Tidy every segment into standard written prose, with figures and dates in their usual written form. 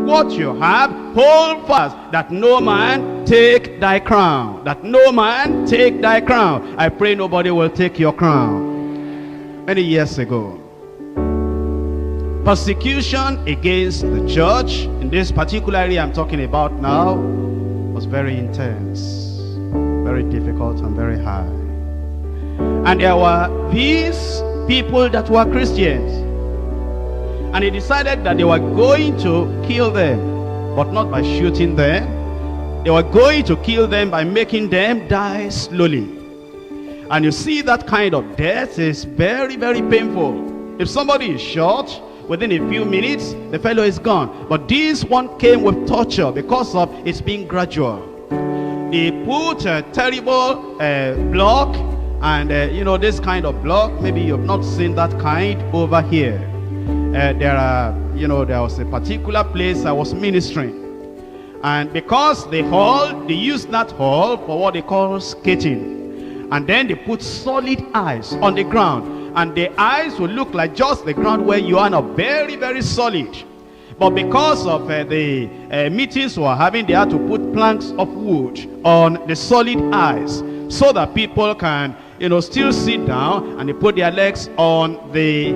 what you have, hold fast, that no man take thy crown. That no man take thy crown. I pray nobody will take your crown. Many years ago, persecution against the church, in this particular area I'm talking about now, was very intense, very difficult and very high. And there were these people that were Christians, and he decided that they were going to kill them, but not by shooting them. They were going to kill them by making them die slowly. And you see, that kind of death is very, very painful. If somebody is shot, within a few minutes the fellow is gone. But this one came with torture because of its being gradual. They put a terrible block, and you know, this kind of block, maybe you've not seen that kind over here. There was a particular place I was ministering, and because the hall, they used that hall for what they call skating, and then they put solid ice on the ground, and the ice will look like just the ground where you are now, very, very solid. But because of the meetings we were having, they had to put planks of wood on the solid ice so that people can, you know, still sit down, and they put their legs on the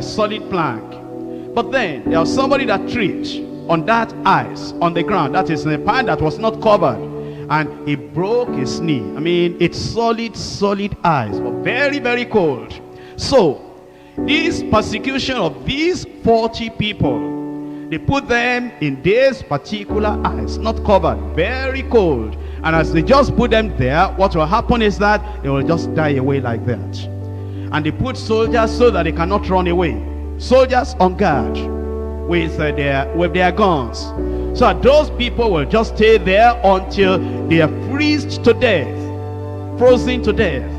solid plank. But then there was somebody that tripped on that ice on the ground, that is in a pan that was not covered, and he broke his knee. I mean, it's solid ice, but very, very cold. So this persecution of these 40 people, they put them in this particular ice, not covered, very cold. And as they just put them there, what will happen is that they will just die away like that. And they put soldiers so that they cannot run away. Soldiers on guard with their guns. So that those people will just stay there until they are freezed to death, frozen to death.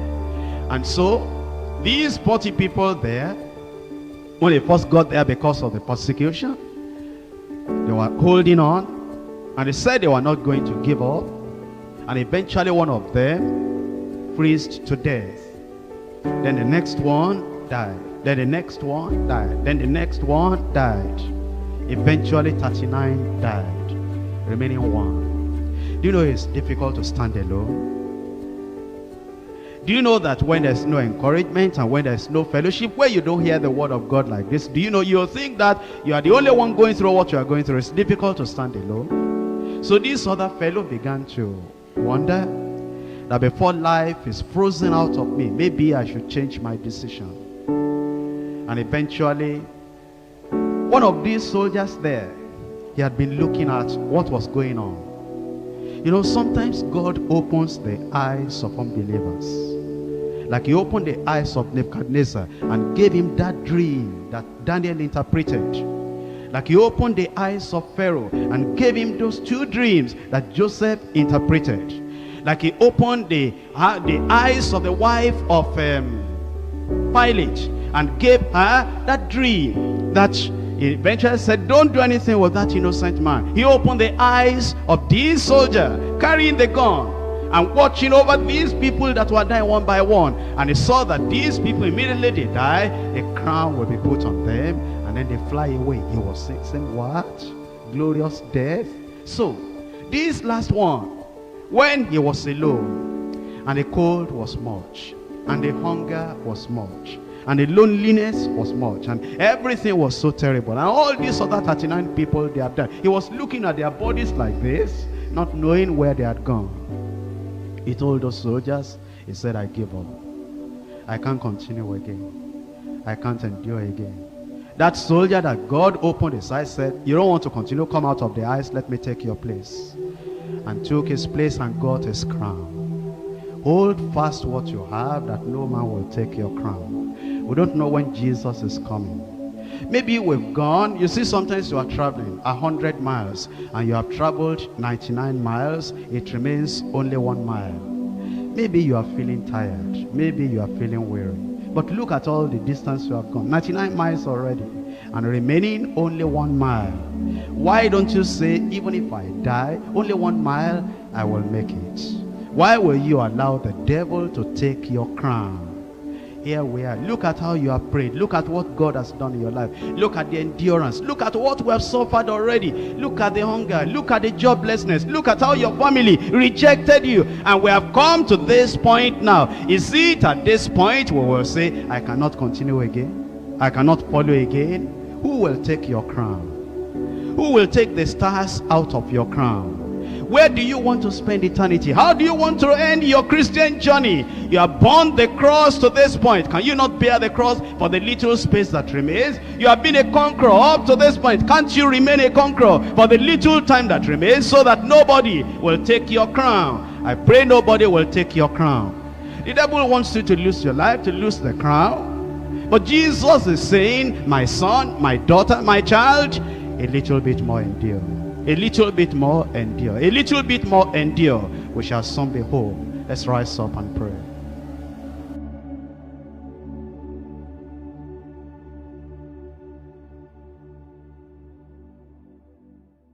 And so these 40 people there, when they first got there because of the persecution, they were holding on, and they said they were not going to give up. And eventually one of them freezed to death. Then the next one died. Then the next one died. Then the next one died. Eventually 39 died, remaining one. Do you know it's difficult to stand alone? Do you know that when there's no encouragement and when there's no fellowship, where you don't hear the word of God like this, do you know, you'll think that you are the only one going through what you are going through. It's difficult to stand alone. So this other fellow began to wonder that before life is frozen out of me, maybe I should change my decision. And eventually, one of these soldiers there, he had been looking at what was going on. You know, sometimes God opens the eyes of unbelievers. Like he opened the eyes of Nebuchadnezzar and gave him that dream that Daniel interpreted. Like he opened the eyes of Pharaoh and gave him those two dreams that Joseph interpreted. Like he opened the eyes of the wife of Pilate and gave her that dream that he eventually said, don't do anything with that innocent man. He opened the eyes of this soldier carrying the gun and watching over these people that were dying one by one. And he saw that these people, immediately they die, a crown will be put on them, and then they fly away. He was saying, what? Glorious death? So, this last one, when he was alone, and the cold was much, and the hunger was much, and the loneliness was much, and everything was so terrible, and all these other 39 people, they have died. He was looking at their bodies like this, not knowing where they had gone. He told those soldiers, he said, I give up. I can't continue again. I can't endure again. That soldier that God opened his eyes said, you don't want to continue, come out of the ice, let me take your place. And took his place and got his crown. Hold fast what you have, that no man will take your crown. We don't know when Jesus is coming. Maybe we've gone, you see, sometimes you are traveling 100 miles and you have traveled 99 miles, it remains only 1 mile. Maybe you are feeling tired, maybe you are feeling weary, but look at all the distance you have gone, 99 miles already, and remaining only 1 mile. Why don't you say, even if I die, only 1 mile, I will make it? Why will you allow the devil to take your crown? Here we are. Look at how you have prayed. Look at what God has done in your life. Look at the endurance. Look at what we have suffered already. Look at the hunger. Look at the joblessness. Look at how your family rejected you. And we have come to this point now. Is it at this point we will say, I cannot continue again? I cannot follow again? Who will take your crown? Who will take the stars out of your crown? Where do you want to spend eternity? How do you want to end your Christian journey? You have borne the cross to this point. Can you not bear the cross for the little space that remains? You have been a conqueror up to this point. Can't you remain a conqueror for the little time that remains, so that nobody will take your crown? I pray nobody will take your crown. The devil wants you to lose your life, to lose the crown. But Jesus is saying, my son, my daughter, my child, a little bit more endure. A little bit more endure. A little bit more endure. We shall soon be home. Let's rise up and pray.